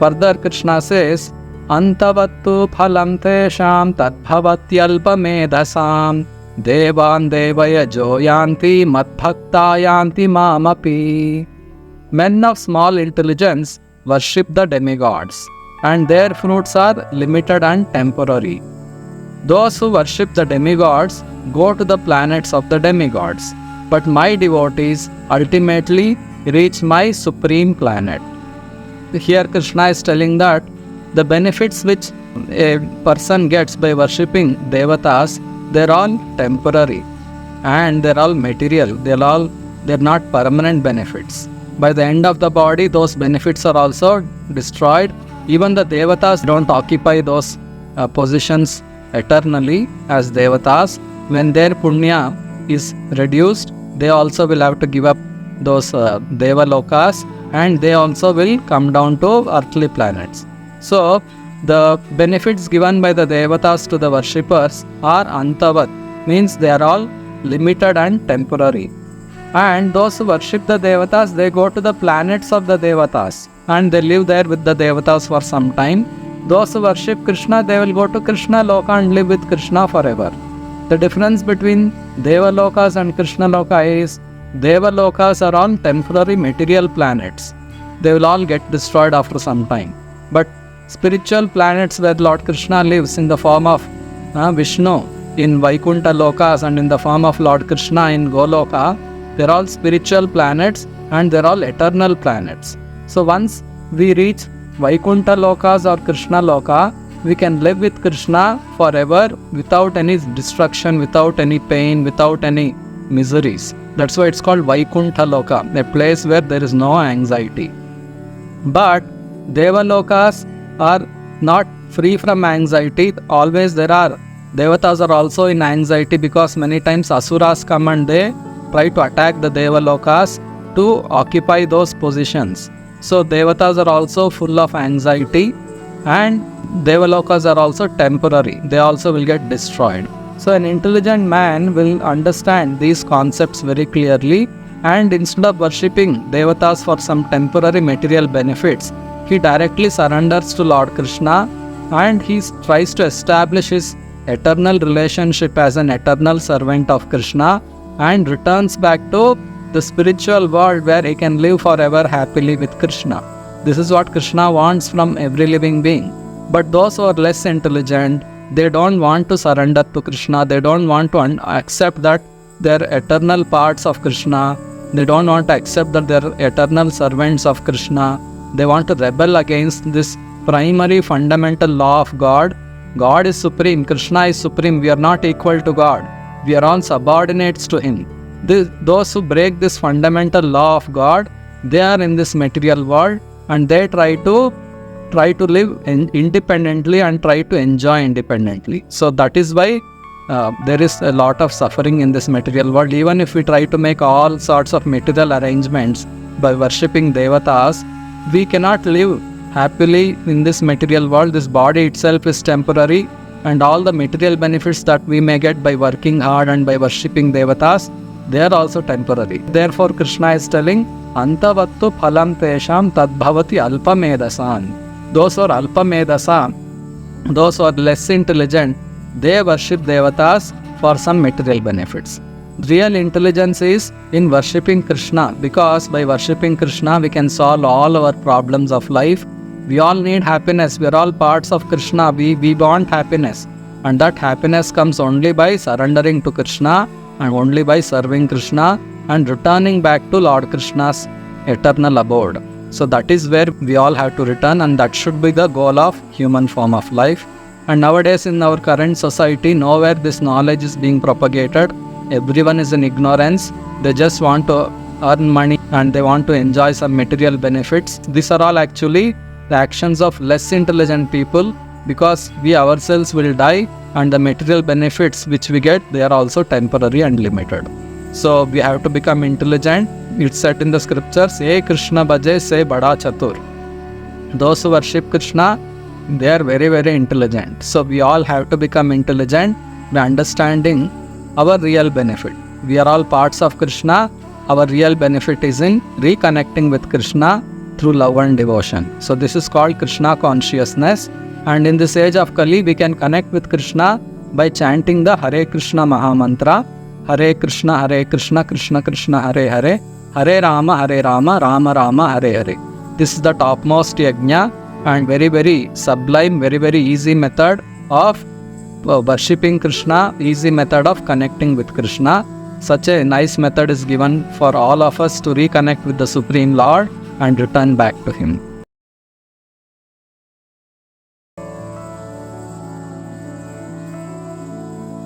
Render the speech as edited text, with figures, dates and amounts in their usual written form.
further Krishna says, Antavattu phalam tesham tadbhavatyalpamedasam devan devaya joyanti madbhaktayanti mamapi. Men of small intelligence worship the demigods, and their fruits are limited and temporary. Those who worship the demigods go to the planets of the demigods, but my devotees ultimately reach my supreme planet. Here Krishna is telling that the benefits which a person gets by worshipping Devatas, they're all temporary and they're all material. They're not permanent benefits. By the end of the body, those benefits are also destroyed. Even the Devatas don't occupy those positions eternally as Devatas. When their punya is reduced, they also will have to give up those Devalokas, and they also will come down to earthly planets. So, the benefits given by the Devatas to the worshippers are antavat, means they are all limited and temporary. And those who worship the Devatas, they go to the planets of the Devatas and they live there with the Devatas for some time. Those who worship Krishna, they will go to Krishna Loka and live with Krishna forever. The difference between Devalokas and Krishna Loka is Devalokas are all temporary material planets. They will all get destroyed after some time. But spiritual planets where Lord Krishna lives in the form of Vishnu in Vaikuntha Lokas and in the form of Lord Krishna in Goloka, they're all spiritual planets and they're all eternal planets. So once we reach Vaikuntha Lokas or Krishna Loka, we can live with Krishna forever without any destruction, without any pain, without any miseries. That's why it's called Vaikuntha Loka, a place where there is no anxiety. But Devalokas are not free from anxiety. Always there are Devatas are also in anxiety because many times Asuras come and they try to attack the Devalokas to occupy those positions. So Devatas are also full of anxiety, and Devalokas are also temporary. They also will get destroyed. So an intelligent man will understand these concepts very clearly, and instead of worshipping Devatas for some temporary material benefits, he directly surrenders to Lord Krishna and he tries to establish his eternal relationship as an eternal servant of Krishna and returns back to the spiritual world where he can live forever happily with Krishna. This is what Krishna wants from every living being. But those who are less intelligent, they don't want to surrender to Krishna. They don't want to accept that they're eternal parts of Krishna. They don't want to accept that they're eternal servants of Krishna. They want to rebel against this primary fundamental law of God. God is supreme. Krishna is supreme. We are not equal to God. We are all subordinates to Him. Those who break this fundamental law of God, they are in this material world and they try to live independently and try to enjoy independently. So that is why there is a lot of suffering in this material world. Even if we try to make all sorts of material arrangements by worshipping Devatas, we cannot live happily in this material world. This body itself is temporary, and all the material benefits that we may get by working hard and by worshipping Devatas, they are also temporary. Therefore Krishna is telling, Antavattu phalam tesham tadbhavati alpamedasan. Those who are alpamedasa, those who are less intelligent, they worship Devatas for some material benefits. Real intelligence is in worshipping Krishna, because by worshipping Krishna we can solve all our problems of life. We all need happiness. We are all parts of Krishna. We want happiness, and that happiness comes only by surrendering to Krishna and only by serving Krishna and returning back to Lord Krishna's eternal abode. So that is where we all have to return, and that should be the goal of human form of life. And nowadays in our current society, nowhere this knowledge is being propagated. Everyone is in ignorance. They just want to earn money and they want to enjoy some material benefits. These are all actually the actions of less intelligent people, because we ourselves will die and the material benefits which we get, they are also temporary and limited. So we have to become intelligent. It's said in the scriptures, "Hey Krishna bhaje se bada chatur." Those who worship Krishna, they are very, very intelligent. So we all have to become intelligent by understanding our real benefit. We are all parts of Krishna. Our real benefit is in reconnecting with Krishna through love and devotion. So this is called Krishna consciousness. And in this age of Kali, we can connect with Krishna by chanting the Hare Krishna Maha Mantra. Hare Krishna, Krishna Krishna, Hare Hare, Hare Rama, Rama Rama, Hare Hare. This is the topmost yajna and very, very sublime, very, very easy method of worshipping Krishna, easy method of connecting with Krishna. Such a nice method is given for all of us to reconnect with the Supreme Lord and return back to Him.